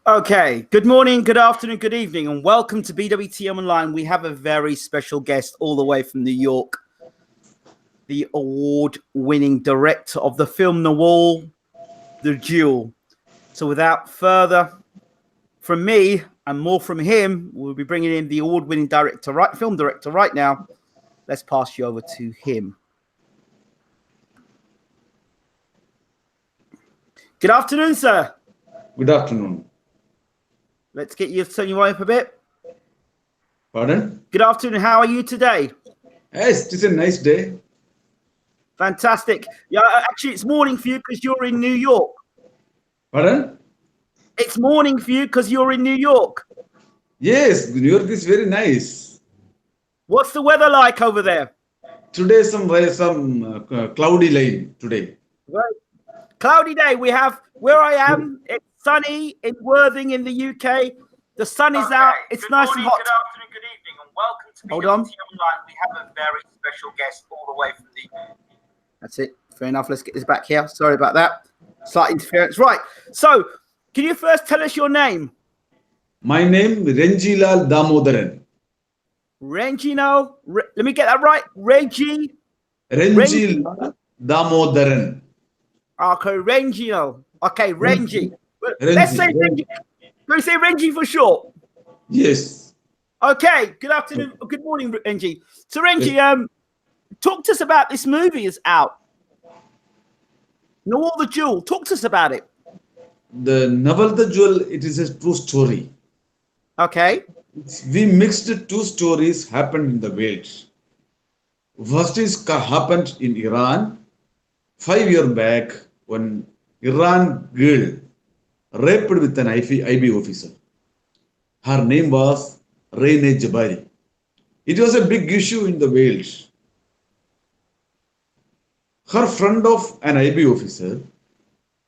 Okay, good morning, good afternoon, good evening, and welcome to BWTM Online. We have a very special guest all the way from New York, the award-winning director of the film Nawal, The Duel. So without further from me and more from him, we'll be bringing in the award-winning film director right now. Let's pass you over to him. Good afternoon, sir. Good afternoon. Let's get you turn your way up a bit. Pardon? Good afternoon. How are you today? Yes, it's a nice day. Fantastic. Yeah, actually, it's morning for you because you're in New York. Pardon? It's morning for you because you're in New York. Yes, New York is very nice. What's the weather like over there? Today some cloudy line today. Right. Cloudy day. We have where I am. It's sunny in Worthing in the UK. The sun is out. It's good nice morning, and hot. Good afternoon, good evening, and welcome to BWTM Online. We have a very special guest all the way from the. That's it. Fair enough. Let's get this back here. Sorry about that. Slight interference. Right. So, can you first tell us your name? My name Renjilal Damodaran. Renjino. Let me get that right. Renjilal Damodaran. Okay, Renjino. Okay, Renji. Let's say Renji. Can we say Renji for short? Yes. Okay. Good afternoon. Good morning, Renji. So, Renji, talk to us about this movie is out. Nawal, The Duel. Talk to us about it. The Nawal, The Duel, it is a true story. Okay. We mixed two stories happened in the world. First is happened in Iran 5 years back when Iran girl raped with an IB officer. Her name was Renjilal Damodaran. It was a big issue in the world. Her friend of an IB officer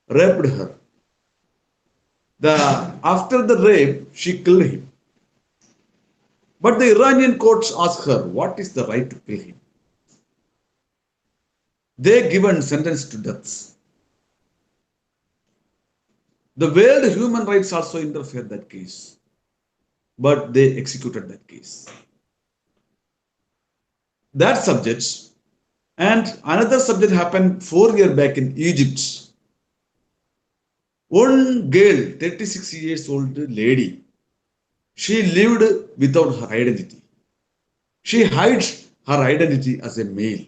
raped her. After the rape, she killed him. But the Iranian courts asked her, what is the right to kill him? They given sentence to death. The world human rights also interfered that case. But they executed that case. That subject and another subject happened 4 years back in Egypt. One girl, 36 years old lady, she lived without her identity. She hides her identity as a male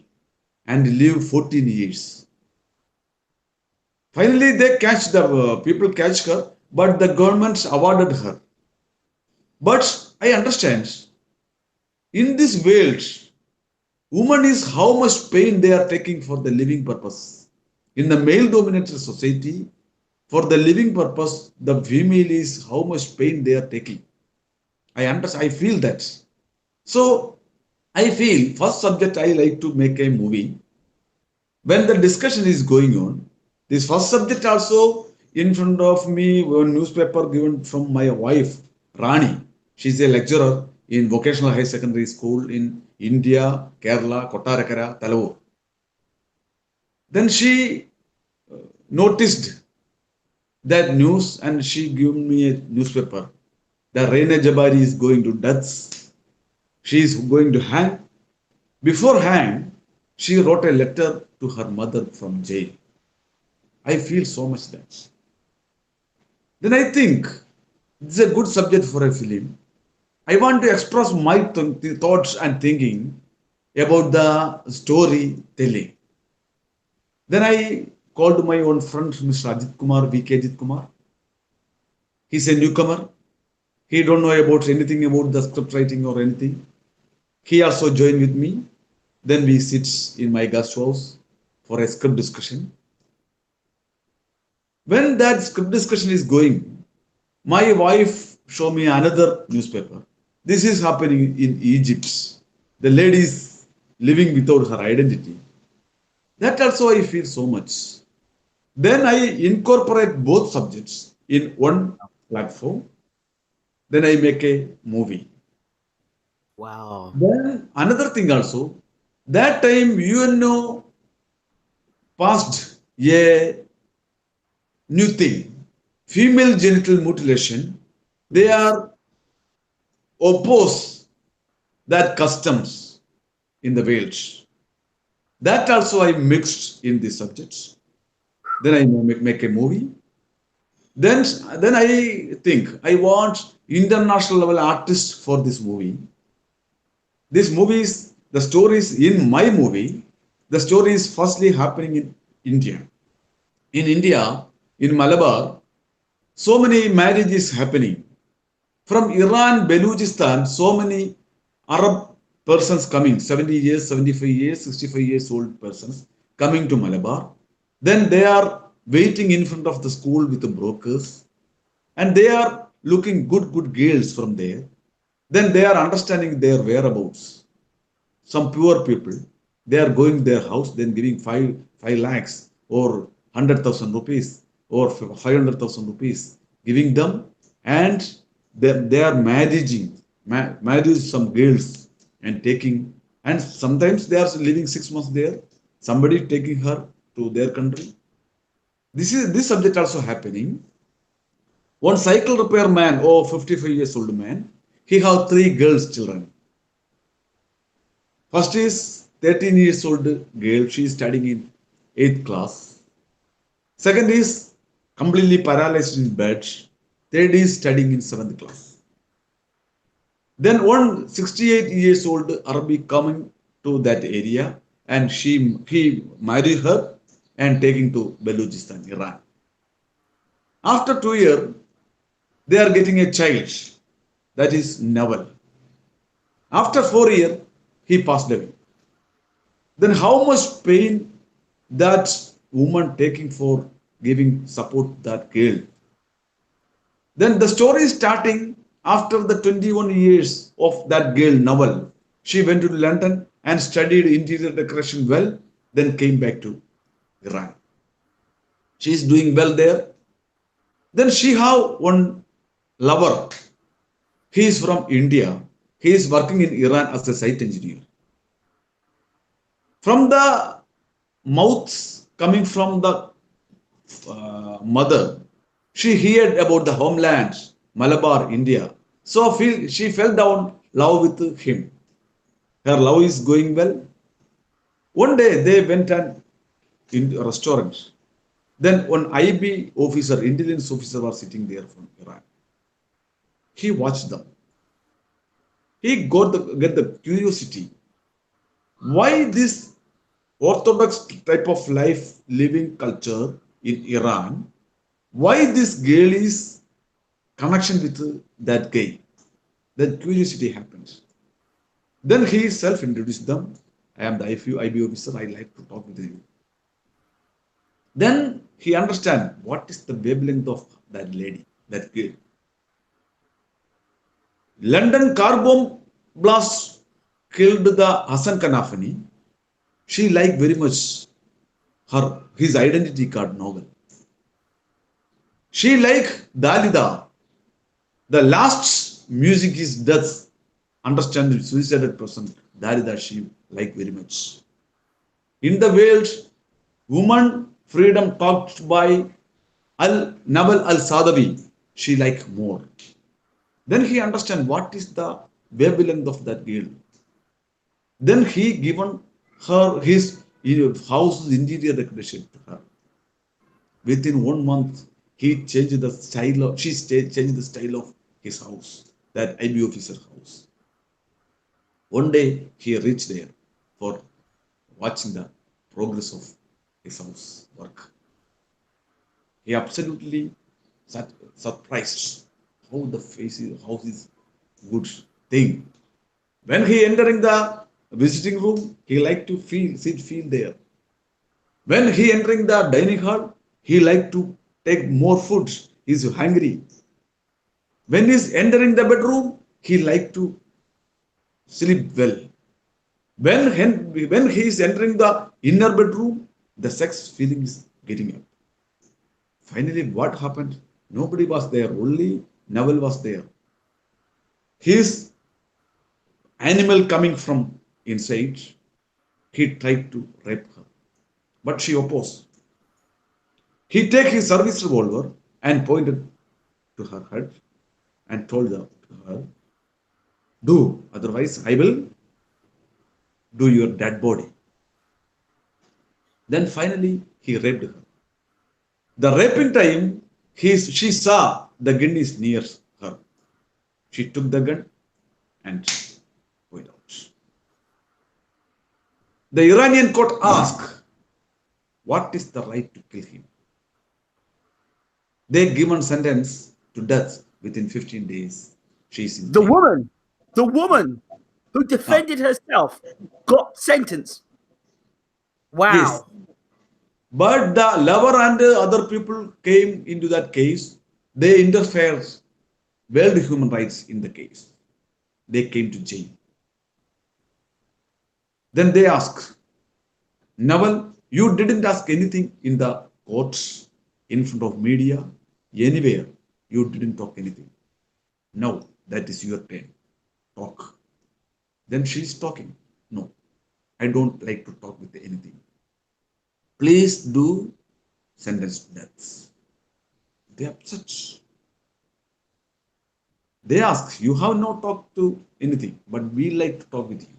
and lived 14 years. Finally, people catch her, but the government awarded her. But I understand, in this world, woman is how much pain they are taking for the living purpose. In the male-dominated society, for the living purpose, the female is how much pain they are taking. I understand, I feel that. So, I feel, first subject I like to make a movie. When the discussion is going on, this first subject also in front of me, one newspaper given from my wife, Rani. She's a lecturer in vocational high secondary school in India, Kerala, Kottarakara, Talavur. Then she noticed that news and she gave me a newspaper. The Renjilal Damodaran is going to death. She is going to hang. Before hang, she wrote a letter to her mother from jail. I feel so much that. Then I think this is a good subject for a film. I want to express my thoughts and thinking about the storytelling. Then I called my own friend, Mr. Ajit Kumar, VK Ajit Kumar. He's a newcomer. He don't know about anything about the script writing or anything. He also joined with me. Then we sit in my guest house for a script discussion. When that script discussion is going, my wife show me another newspaper. This is happening in Egypt. The lady is living without her identity. That also I feel so much. Then I incorporate both subjects in one platform. Then I make a movie. Wow. Then another thing also, that time UNO passed a new thing, female genital mutilation. They Yes. are oppose that customs in the Wales. That also I mixed in the subjects. Then I make a movie. Then, then I think I want international level artists for this movie. This movie is the stories in my movie. The story is firstly happening in India. In India, in Malabar, so many marriages happening. From Iran, Beluchistan, so many Arab persons coming, 70 years, 75 years, 65 years old persons coming to Malabar. Then they are waiting in front of the school with the brokers and they are looking good girls from there. Then they are understanding their whereabouts. Some poor people, they are going their house, then giving 5 lakhs or 100,000 rupees or 500,000 rupees, giving them, and they are marrying some girls and taking, and sometimes they are living 6 months there. Somebody taking her to their country. This subject also happening. One cycle repair man, 55 years old man, he have three girls children. First is 13 years old girl, she is studying in 8th class. Second is completely paralyzed in bed. Third is studying in 7th class. Then one 68 years old Arabic coming to that area and he married her and taking to Beluchistan, Iran. After 2 years, they are getting a child, that is Nawal. After 4 years, he passed away. Then how much pain that woman taking for giving support that girl. Then the story is starting after the 21 years of that girl Nawal. She went to London and studied interior decoration well, then came back to Iran. She is doing well there. Then she have one lover. He is from India. He is working in Iran as a site engineer. From the mouths coming from the mother, she heard about the homeland, Malabar, India. So she fell down love with him. Her love is going well. One day they went and in a restaurant. Then one IB officer, intelligence officer, was sitting there from Iran. He watched them. He get the curiosity. Why this orthodox type of life living culture in Iran? Why this girl is connection with that guy? That curiosity happens. Then he self introduced them. I am the IB officer. I like to talk with you. Then he understand what is the wavelength of that lady, that girl. London car bomb blast killed the Hassan Kanafani. She liked very much his identity card novel. She liked Dalida. The last music is death. Understand the suicidal person. Dalida she liked very much. In the world, woman freedom talked by Al Nawal Al Sadawi. She liked more. Then he understand what is the wavelength of that girl. Then he given her his house's interior decoration to her. Within 1 month, he changed the style of changed the style of his house, that IB officer house. One day he reached there for watching the progress of his house work. He absolutely surprised. how the face is, how is good thing. When he entering the visiting room, he like to feel there. When he entering the dining hall, he like to take more foods. He's hungry. When he's entering the bedroom, he like to sleep well. When he is entering the inner bedroom, the sex feeling is getting up. Finally, what happened? Nobody was there. Only Nawal was there. His animal coming from inside. He tried to rape her, but she opposed. He take his service revolver and pointed to her head and told her, "Do, otherwise I will do your dead body." Then finally he raped her. The raping time, she saw the gun is near her. She took the gun and went out. The Iranian court asked, what is the right to kill him? They given sentence to death within 15 days. She's in The jail. woman who defended herself got sentenced. Yes. Wow. But the lover and the other people came into that case. They interfered with human rights in the case. They came to jail. Then they asked, Nawal, you didn't ask anything in the courts, in front of media, anywhere. You didn't talk anything. Now that is your turn. Talk. Then she's talking. No, I don't like to talk with anything. Please do sentence to death. They upset. They ask, you have not talked to anything, but we like to talk with you.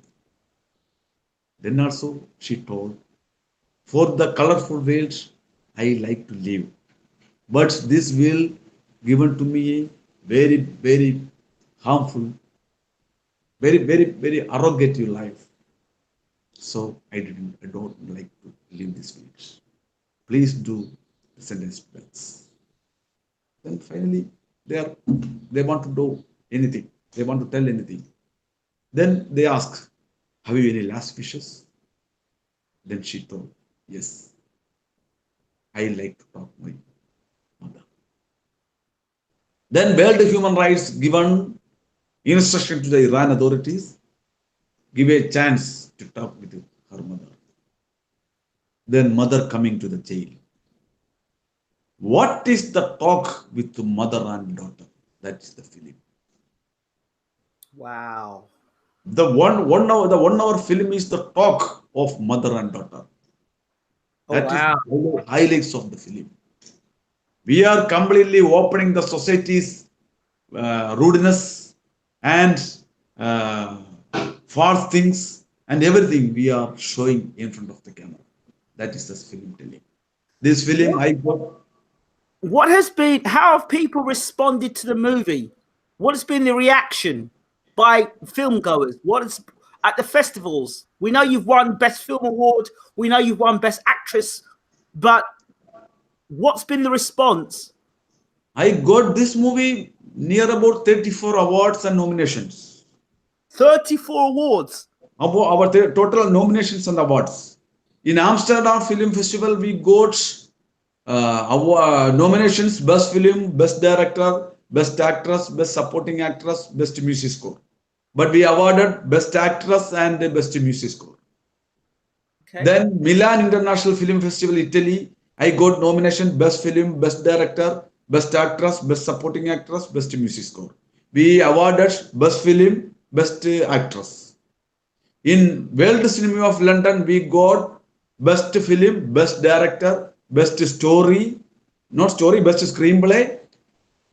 Then also she told, for the colorful world, I like to live. But this will given to me a very, very harmful, very, very, very arrogant life. So I don't like to live this way. Please do the sentence to death. Then finally they want to do anything. They want to tell anything. Then they ask, have you any last wishes? Then she told, yes, I like to talk to my mother. Then World Human Rights given instruction to the Iran authorities, give a chance to talk with her mother. Then mother coming to the jail. What is the talk with the mother and daughter? That is the film. Wow. The 1 hour film is the talk of mother and daughter. Oh, That is wow. the highlights of the film. We are completely opening the society's rudeness and false things and everything we are showing in front of the camera. That is the film telling. This film I got. What has been, how have people responded to the movie? What has been the reaction by film goers? What is at the festivals? We know you've won Best Film Award. We know you've won Best Actress, but what's been the response? I got this movie near about 34 awards and nominations. 34 awards. Our total nominations and awards. In Amsterdam Film Festival, we got our nominations: Best Film, Best Director, Best Actress, Best Supporting Actress, Best Music Score. But we awarded Best Actress and Best Music Score. Okay. Then Milan International Film Festival, Italy, I got nomination: Best Film, Best Director, Best Actress, Best Supporting Actress, Best Music Score. We awarded Best Film, Best Actress. In World Cinema of London, we got Best Film, Best Director, Best Story, not story, Best Screenplay,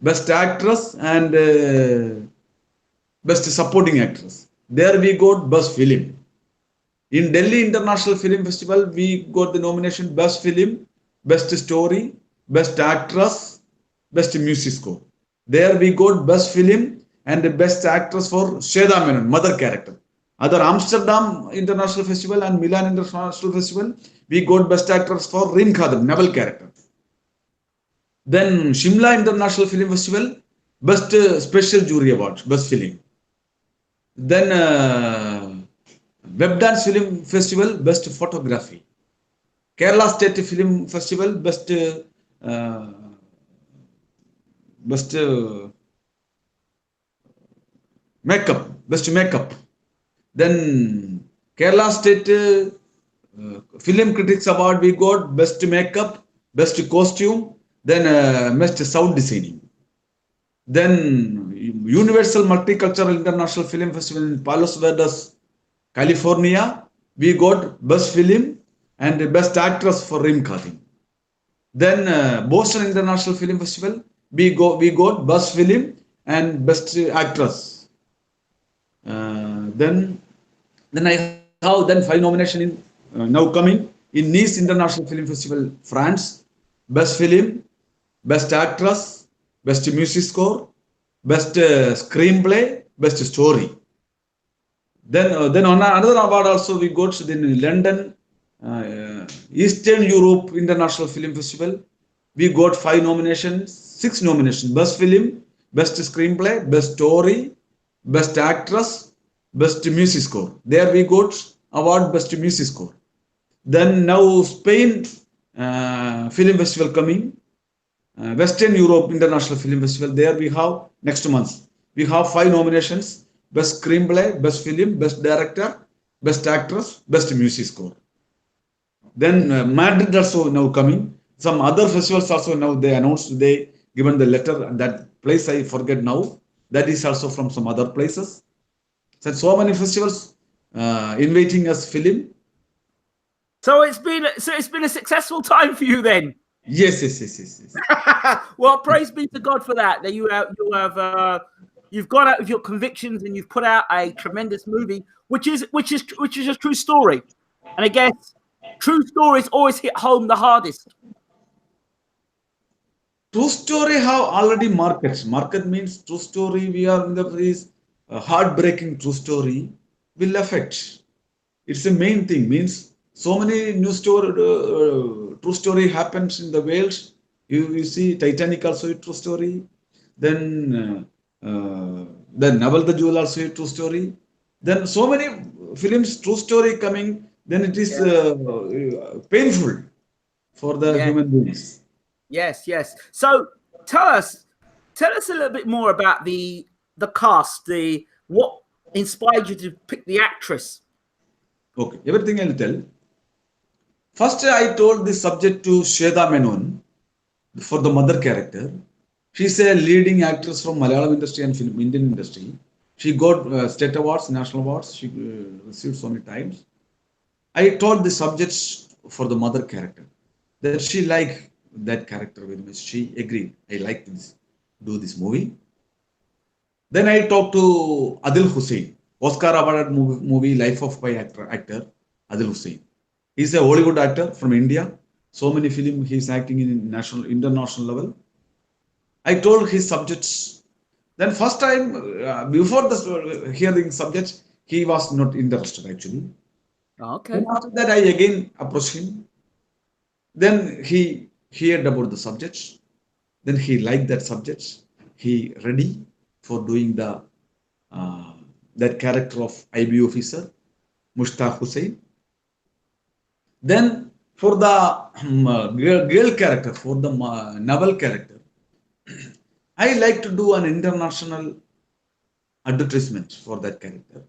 Best Actress, and Best Supporting Actress. There we got Best Film. In Delhi International Film Festival, we got the nomination Best Film, Best Story, Best Actress, Best Music Score. There we got Best Film and Best Actress for Shweta Menon, mother character. Other Amsterdam International Festival and Milan International Festival, we got Best Actress for Rin Khadam, Nawal character. Then Shimla International Film Festival, Best Special Jury Award, Best Film. Then Web Dance Film Festival, Best Photography. Kerala State Film Festival, uh, best makeup, best makeup. Then Kerala State Film Critics Award we got best makeup, best costume, then best sound designing. Then Universal Multicultural International Film Festival in Palos Verdes, California, we got best film and best actress for Rim Khadim. Then Boston International Film Festival, we got best film and best actress. Then I have then 5 nomination in now coming in Nice International Film Festival, France, best film, best actress, best music score, best screenplay, best story. Then on another award also we got in London, Eastern Europe International Film Festival. We got 5 nominations, 6 nominations: best film, best screenplay, best story, best actress, best music score. There we got award best music score. Then now Spain Film Festival coming, Western Europe International Film Festival. There we have next month. We have 5 nominations: best screenplay, best film, best director, best actress, best music score. Then Madrid also now coming. Some other festivals also now they announced, they given the letter, and that place I forget now. That is also from some other places. So many festivals inviting us film. So it's been a successful time for you then. Yes. Well, praise be to God for that. That you've gone out with your convictions and you've put out a tremendous movie, which is a true story. And I guess true stories always hit home the hardest. True story have already markets. Market means true story. We are in the is heartbreaking true story will affect. It's the main thing. Means so many new story, true story happens in the world. You see Titanic also a true story. Then Nawal the Jewel also a true story. Then so many films true story coming. Then it is painful for the human beings. Yes. So tell us a little bit more about the cast, what inspired you to pick the actress. Okay, everything I'll tell. First, I told this subject to Shweta Menon for the mother character. She's a leading actress from Malayalam industry and film Indian industry. She got state awards, national awards. She received so many times. I told the subjects for the mother character. That she liked that character very much. She agreed. I like this. Do this movie. Then I talked to Adil Hussain, Oscar awarded movie Life of Pi actor Adil Hussain. He's a Hollywood actor from India. So many films he's acting in national, international level. I told his subjects. Then first time before the hearing subjects, he was not interested actually. Okay. Then after that, I again approached him. Then he heard about the subjects. Then he liked that subjects. He ready for doing the that character of IB officer, Mushtaq Hussain. Then for the girl character, for the Nawal character, I like to do an international advertisement for that character.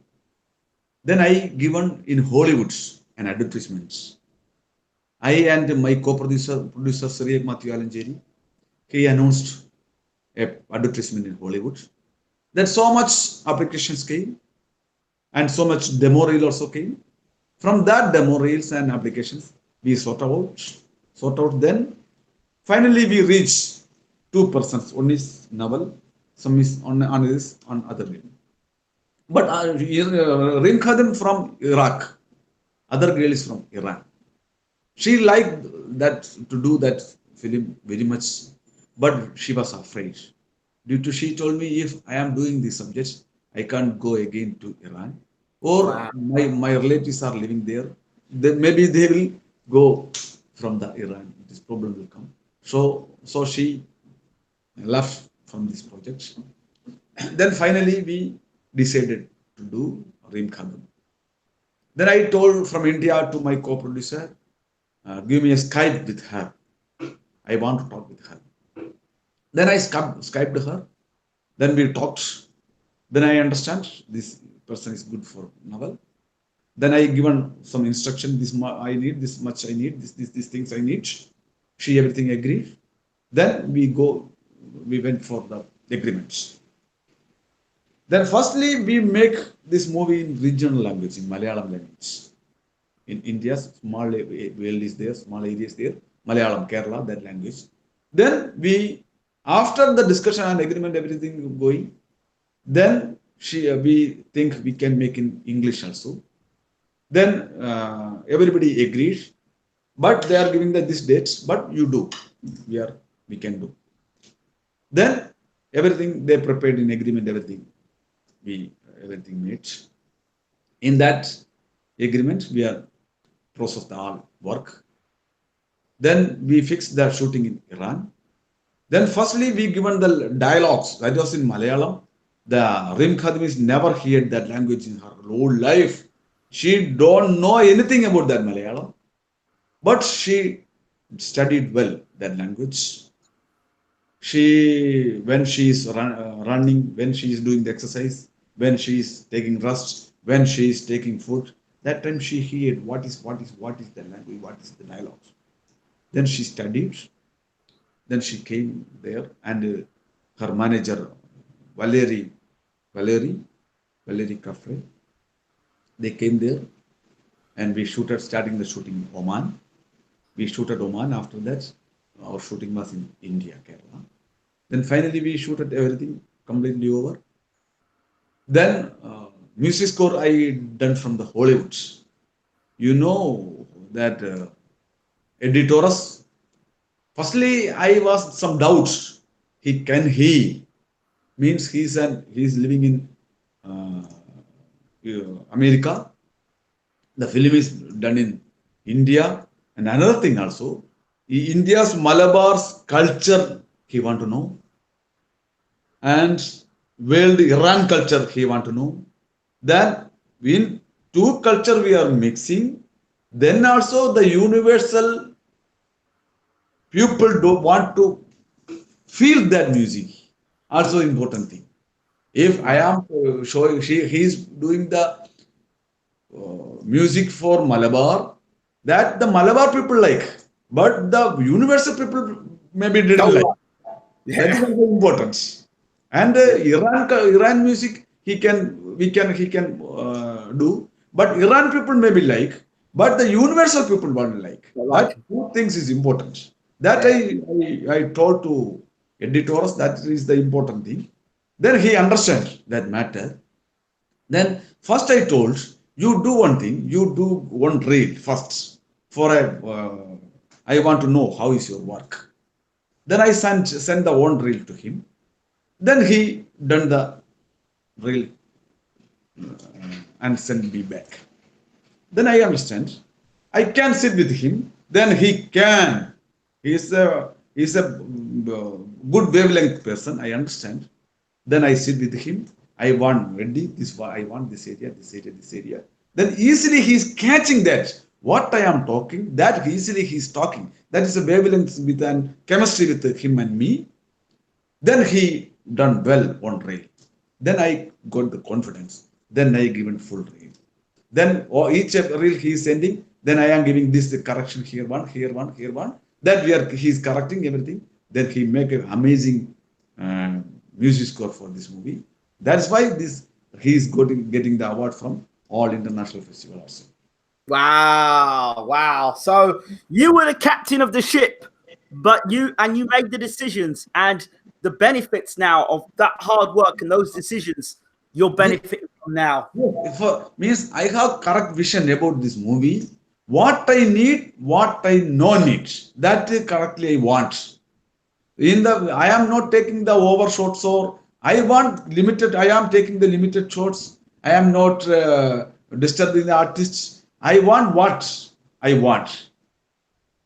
Then I given in Hollywoods an advertisement. I and my producer Sri Matthew Alanjeri, he announced a advertisement in Hollywood. Then so much applications came and so much demo reel also came. From that demo reels and applications, we sort out. Then finally we reach 2 persons. One is Nawal, some is on other name. But Rim Khadim from Iraq, other girl is from Iran. She liked that to do that film very much, but she was afraid. Due to she told me, if I am doing these subjects, I can't go again to Iran, or my relatives are living there. Then maybe they will go from the Iran. This problem will come. So she left from this project. Then finally we decided to do Reem Khanum. Then I told from India to my co-producer, give me a Skype with her. I want to talk with her. Then I Skyped her. Then we talked. Then I understand this person is good for Nawal. Then I given some instruction. I need this much. I need these things. I need. She everything agreed. Then we go. We went for the agreements. Then firstly we make this movie in regional language, in Malayalam language. In India, small world is there, small area is there, Malayalam, Kerala, that language. Then we, after the discussion and agreement, everything going, then we think we can make in English also. Then everybody agreed, but they are giving these dates, but you do, we can do. Then everything they prepared in agreement, everything made. In that agreement, we are process the all work. Then we fixed the shooting in Iran. Then firstly we given the dialogues, that was in Malayalam. The Reem Khadim never heard that language in her whole life. She don't know anything about that Malayalam, but she studied well that language. When she is running, when she is doing the exercise, when she is taking rest, when she is taking food, that time she heard what is the language, what is the dialogue. Then she studied. Then she came there, and her manager Valerie Cafe, they came there, and we starting the shooting in Oman. We shot at Oman. After that, our shooting was in India, Kerala. Then finally we shooted everything completely over. Then music score I done from the Hollywood. You know that Eddie Torres. Firstly, I was some doubts. He means he's living in America. The film is done in India, and another thing also, India's Malabar's culture he want to know, and world Iran culture he want to know. Then in two culture we are mixing. Then also the universal people do want to feel that music. Also important thing. If I am showing, he is doing the music for Malabar, that the Malabar people like, but the universal people maybe didn't like. That is also important. And Iran music he can do, but Iran people maybe like, but the universal people won't like. That two things is important. That I told to editors, that is the important thing. Then he understands that matter. Then first I told, you do one thing, you do one reel first for I want to know how is your work. Then I send the one reel to him. Then he done the reel and send me back. Then I understand. I can sit with him. Then he can. He's a good wavelength person. I understand. Then I sit with him. I want ready I want this area, this area, this area. Then easily he's catching that what I am talking. That easily he's talking. That is a wavelength with an chemistry with him and me. Then he done well on rail. Then I got the confidence. Then I given full rail. Then each reel he is sending. Then I am giving this the correction here one, here one, here one. That he is correcting everything. Then he make an amazing music score for this movie. That's why he is getting the award from all international festivals. Wow. So you were the captain of the ship, but you made the decisions, and the benefits now of that hard work and those decisions you're benefiting from now. Means I have correct vision about this movie. What I need, what I no need, that correctly I want. I am not taking the overshots, or I want limited. I am taking the limited shots. I am not disturbing the artists. I want what I want.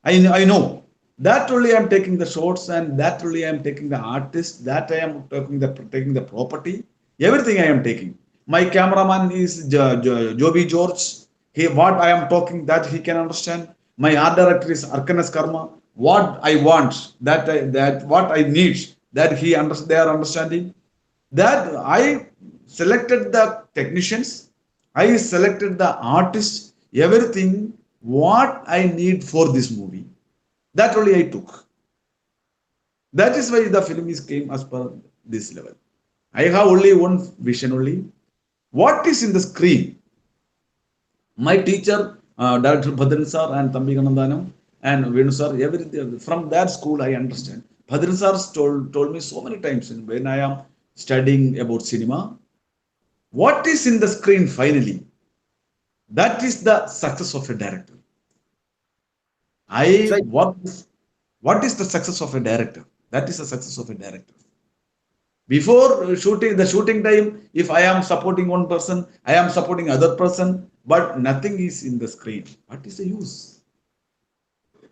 I know. That only I am taking the shots, and that only I am taking the artist, that I am taking the property, everything I am taking. My cameraman is Joby George. He what I am talking that he can understand. My art director is Arkanas Karma. What I want, that what I need, that they are understanding. That I selected the technicians, I selected the artists, everything what I need for this movie. That only I took. That is why the film is came as per this level. I have only one vision only. What is in the screen? My teacher, Director Bhadran sir and Tambi Ganandanam and Venu sir, everything from that school I understand. Bhadran sir told me so many times when I am studying about cinema, what is in the screen finally? That is the success of a director. So, What is the success of a director? That is the success of a director. Before shooting, the shooting time, if I am supporting one person, I am supporting other person, but nothing is in the screen. What is the use?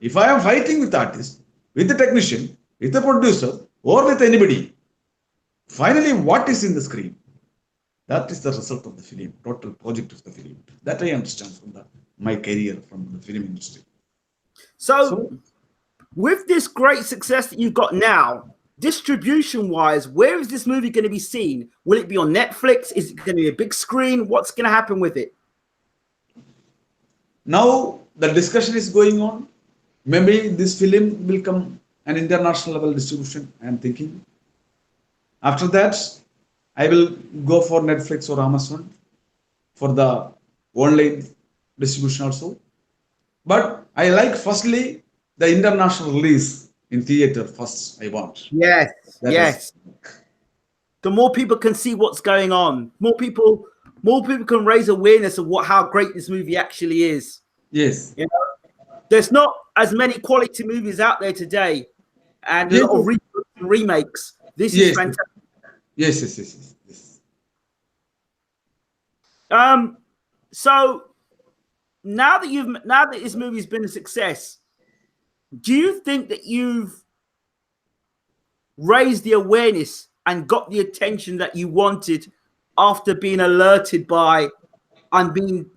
If I am fighting with artist, with the technician, with the producer, or with anybody, finally, what is in the screen? That is the result of the film, total project of the film. That I understand from my career from the film industry. so So with this great success that you've got now, distribution wise, where is this movie going to be seen? Will it be on Netflix? Is it going to be a big screen? What's going to happen with it? now the discussion is going on. Maybe this film will come an international level distribution. I am thinking. After that, I will go for Netflix or Amazon for the online distribution also. But I like firstly the international release in theater first. I want Yes, that is yes. The more people can see what's going on, more people can raise awareness of how great this movie actually is. yes, You know, there's not as many quality movies out there today, and a yes, lot of remakes. This is yes, fantastic. yes, yes, yes, yes, yes. So now that this movie's been a success, do you think that you've raised the awareness and got the attention that you wanted after being alerted by and being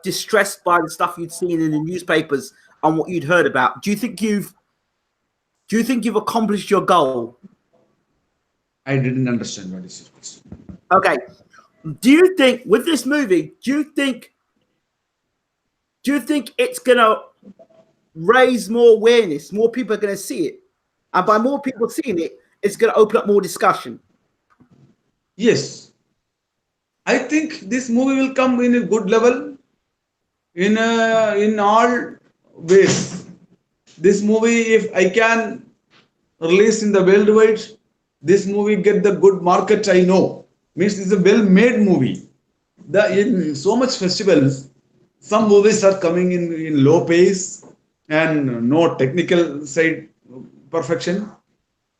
distressed by the stuff you'd seen in the newspapers and what you'd heard about? Do you think you've accomplished your goal? I didn't understand what is your question. Okay. Do you think with this movie, do you think it's gonna raise more awareness? More people are gonna see it. And by more people seeing it, it's gonna open up more discussion. Yes, I think this movie will come in a good level in all ways. This movie, if I can release in the worldwide, this movie get the good market. I know means it's a well-made movie. The in so much festivals, some movies are coming in low pace and no technical side perfection.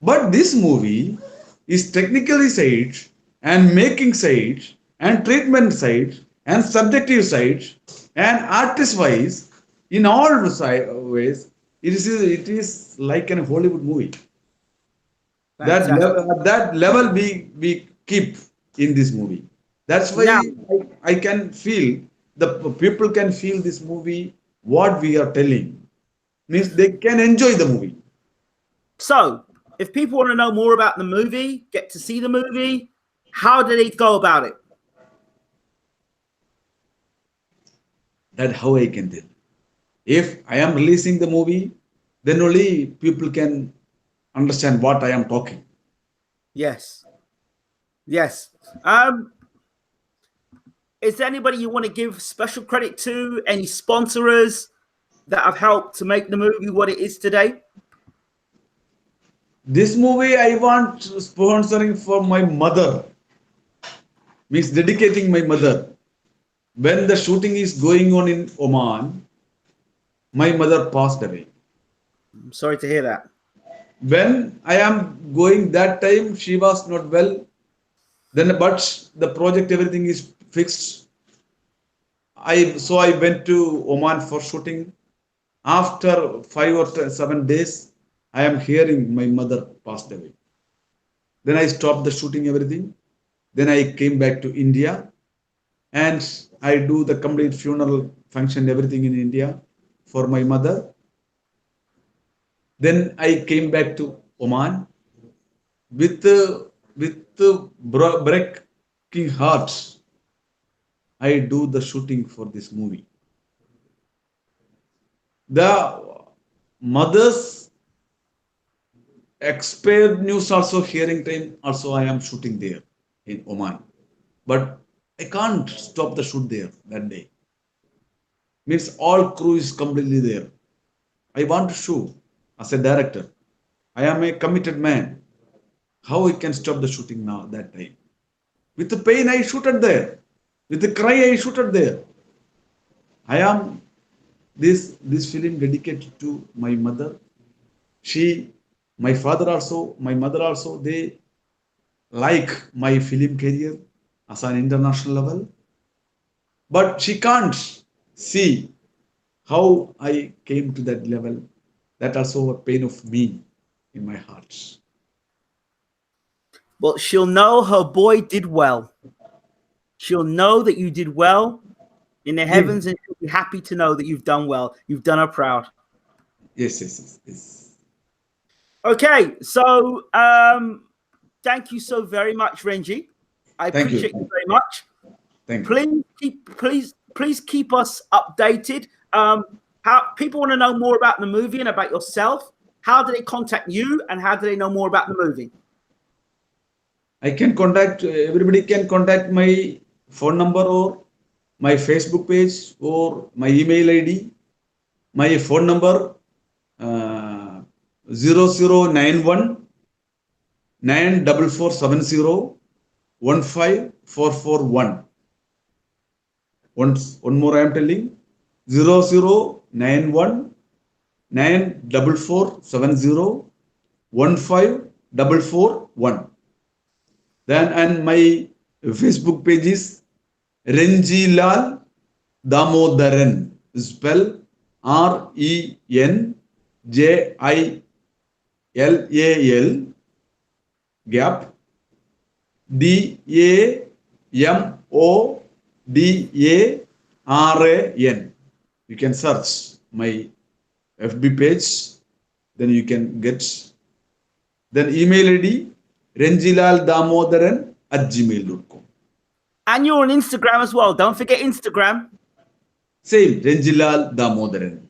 But this movie is technically side and making side and treatment side and subjective side and artist wise in all ways it is like a Hollywood movie. Fantastic. That level we keep in this movie. That's why Now, I can feel the people can feel this movie what we are telling means they can enjoy the movie. so if people want to know more about the movie, get to see the movie, how do they go about it? That's how I can tell. If I am releasing the movie, then only people can understand what I am talking. Yes. Yes. Is there anybody you want to give special credit to? Any sponsors that have helped to make the movie what it is today? This movie I want sponsoring for my mother, means dedicating my mother. When the shooting is going on in Oman, my mother passed away. I'm sorry to hear that. When I am going that time, she was not well. Then, but the project everything is fixed. I went to Oman for shooting. After 5 or 7 days, I am hearing my mother passed away. Then I stopped the shooting everything. Then I came back to India and I do the complete funeral function, everything in India for my mother. Then I came back to Oman with breaking hearts. I do the shooting for this movie. The mother's expired news also hearing time also I am shooting there in Oman. But I can't stop the shoot there that day. Means all crew is completely there. I want to shoot as a director. I am a committed man. How I can stop the shooting now that time? With the pain I shooted there. With the cry I shooted there. I am this film dedicated to my mother. She, my father also, my mother also, they like my film career as an international level. But she can't see how I came to that level. That also a pain of me in my heart. But she'll know her boy did well. She'll know that you did well in the heavens, and she'll be happy to know that you've done well. You've done her proud. Yes. Okay, so thank you so very much, Renji. I Thank appreciate you. you very much. Thank you. Please keep us updated. How people want to know more about the movie and about yourself. How do they contact you, and how do they know more about the movie? I can contact, everybody can contact my phone number or my Facebook page or my email ID. My phone number 0091 94470 15441. One more I am telling 0091 94470 15441. Then and my Facebook page is Renjilal Damodaran. Spell RENJILAL gap DAMODARAN. You can search my FB page, then you can get. Then email ID renjilaldamodaran@gmail.com. And you're on Instagram as well. Don't forget Instagram. Same, Renjilal Damodaran.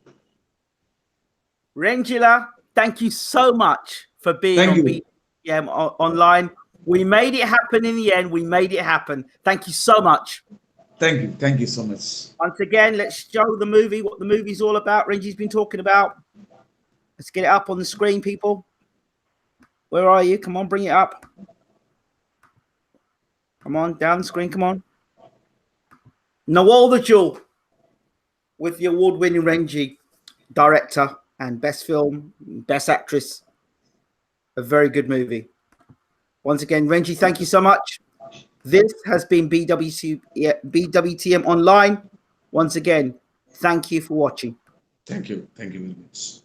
Renjila, thank you so much for being Thank on you. BWTM online. We made it happen in the end. We made it happen. Thank you so much. Thank you. Thank you so much. Once again, let's show the movie, what the movie's all about. Renji's been talking about. Let's get it up on the screen, people. Where are you? Come on, bring it up. Come on, down the screen. Come on. Nawal the Jewel with the award-winning Renji, director and best film, best actress. A very good movie. Once again, Renji, thank you so much. This has been BWTM Online. Once again, thank you for watching. Thank you. Thank you very much.